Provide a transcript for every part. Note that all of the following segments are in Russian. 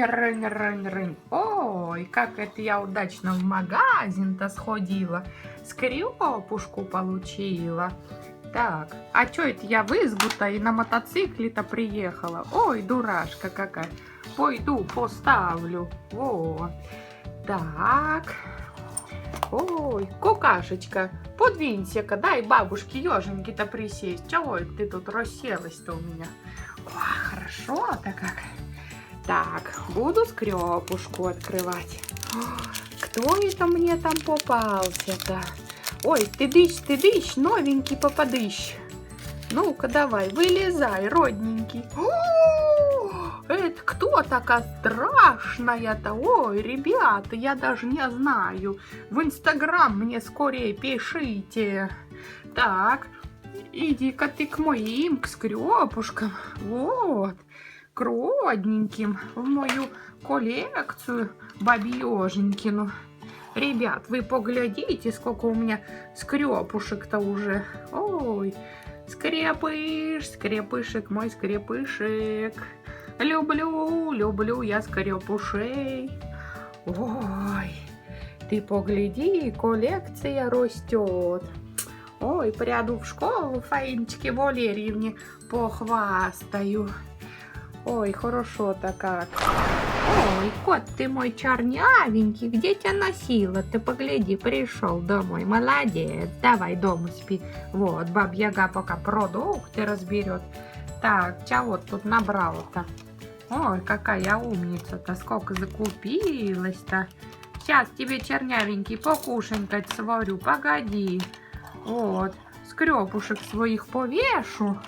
Рынь-рынь-рынь-рынь. Ой, как это я удачно в магазин-то сходила. Скрепушку получила. Так, а чё это я в избу-то и на мотоцикле-то приехала? Ой, дурашка какая. Пойду поставлю. Вот. Так. Ой, кукашечка, подвинься-ка, дай бабушке еженьки-то присесть. Чего это ты тут расселась-то у меня? О, хорошо-то как. Так, буду скрепушку открывать. Кто это мне там попался-то? Ой, ты дыщ, новенький попадыщ. Ну-ка, давай, вылезай, родненький. Это кто такая страшная-то? Ой, ребята, я даже не знаю. В Инстаграм мне скорее пишите. Так, иди-ка ты к моим, к скрепушкам. Вот, к родненьким, в мою коллекцию бабьёженькину. Ребят, вы поглядите, сколько у меня скрепушек-то уже. Ой, скрепыш, скрепышек, мой скрепышек. Люблю, люблю я скрепушей. Ой, ты погляди, коллекция растет. Ой, приду в школу Фаиночке Валерьевне похвастаю. Ой, хорошо-то как. Ой, кот ты мой чернявенький, где тебя носила? Ты погляди, пришел домой, молодец. Давай дома спи. Вот, бабьяга пока продукты разберет. Так, чего тут набрала-то? Ой, какая я умница-то, сколько закупилась-то. Сейчас тебе, чернявенький, покушенькать сварю, погоди. Вот, скрепушек своих повешу.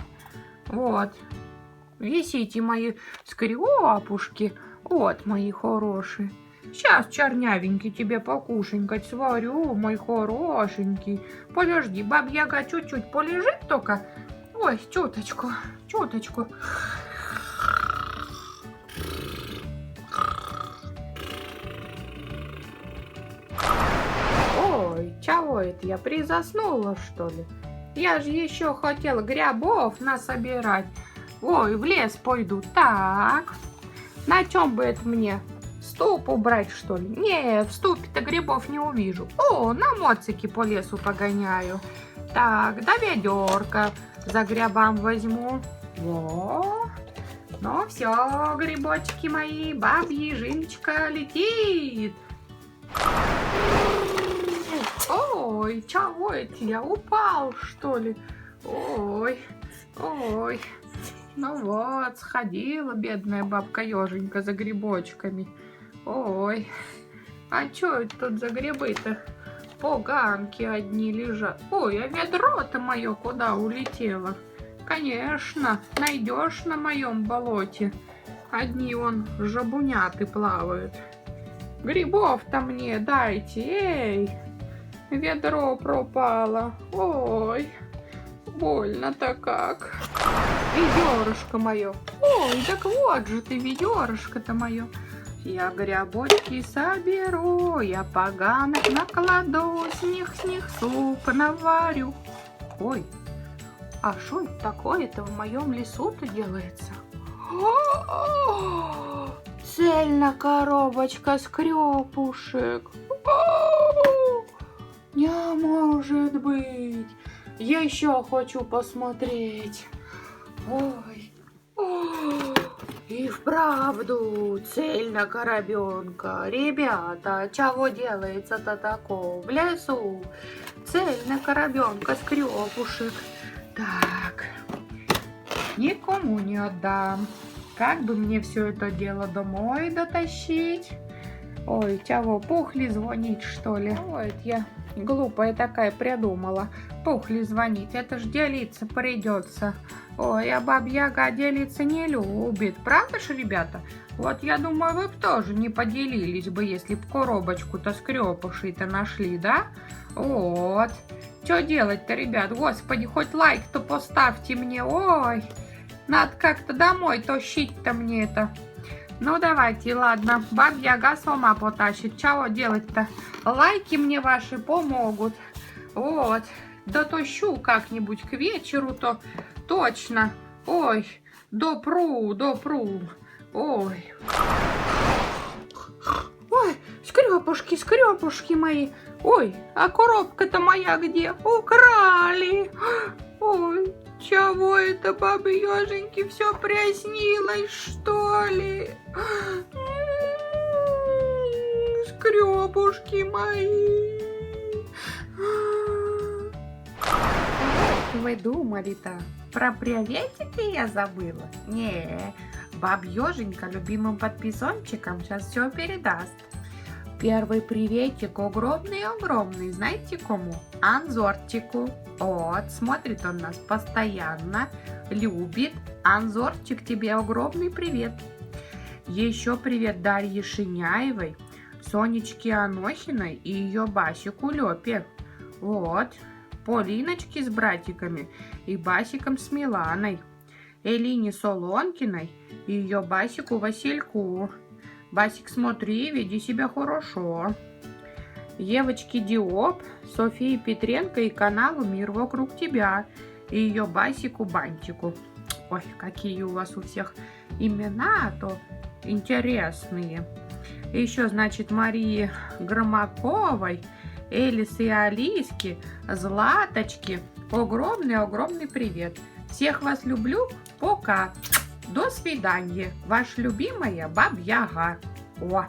Вот, висите мои скрепушки. Вот, мои хорошие. Сейчас, чернявенький, тебе покушенькать сварю, мой хорошенький. Подожди, бабьяга чуть-чуть полежит только. Ой, чуточку, чуточку. Ой, чего это я призаснула, что ли? Я же еще хотела грибов насобирать. Ой, в лес пойду. Так, на чем бы это мне? Ступ убрать, что ли? Не, в ступе-то грибов не увижу. О, на моцике по лесу погоняю. Так, да ведерко за грибам возьму. Во. Ну все, грибочки мои, бабья жиночка летит. Ой, чего это я упал, что ли? Ой, ой. Ну вот, сходила бедная бабка еженька за грибочками. Ой, а что это тут за грибы-то? Поганки одни лежат. Ой, а ведро-то мое куда улетело? Конечно, найдешь на моем болоте. Одни вон жабуняты плавают. Грибов-то мне дайте, эй! Ведро пропало. Ой, больно-то как. Ведерышко мое. Ой, так вот же ты, ведерышко-то мое. Я грибочки соберу, я поганок накладу, с них суп наварю. Ой, а что это такое-то в моем лесу-то делается? Цельная коробочка скрепушек. Не может быть. Я еще хочу посмотреть. Ой. И вправду цельная коробенка. Ребята, чего делается-то такого в лесу? Цельная коробенка скрепушек. Так, никому не отдам. Как бы мне все это дело домой дотащить? Ой, чего, Пухли звонить, что ли? Ой, я глупая такая придумала. Пухли звонить, это ж делиться придется. Ой, а бабьяга делиться не любит. Правда ж, ребята? Вот я думаю, вы бы тоже не поделились бы, если бы коробочку-то скрепушей-то нашли, да? Вот. Что делать-то, ребят? Господи, хоть лайк-то поставьте мне. Ой, надо как-то домой тащить-то мне это. Ну, давайте, ладно. Бабьяга сама потащит. Чего делать-то? Лайки мне ваши помогут. Вот. Дотащу как-нибудь к вечеру-то. Точно. Ой, допру. Ой. скрепушки мои. Ой, а коробка-то моя где? Украли. Ой, чего это бабе Ёженьке все приснилось, что ли? Скрепушки мои. Вы думали-то, про приветики я забыла? Не, баб Ёженька любимым подписончикам сейчас все передаст. Первый приветик огромный-огромный, знаете кому? Анзорчику. Вот, смотрит он нас постоянно, любит. Анзорчик, тебе огромный привет. Еще привет Дарье Шиняевой, Сонечке Анохиной и ее Басику Лепе. Вот, Полиночке с братиками и Басиком с Миланой. Элине Солонкиной и ее Басику Васильку. Басик, смотри, веди себя хорошо. Евочке Диоп, Софии Петренко и каналу «Мир вокруг тебя» и ее Басику Бантику. Ой, какие у вас у всех имена-то интересные. И еще, значит, Марии Громаковой, Элис и Алиски, Златочки. Огромный-огромный привет. Всех вас люблю. Пока. До свидания. Ваша любимая Баба Яга. О!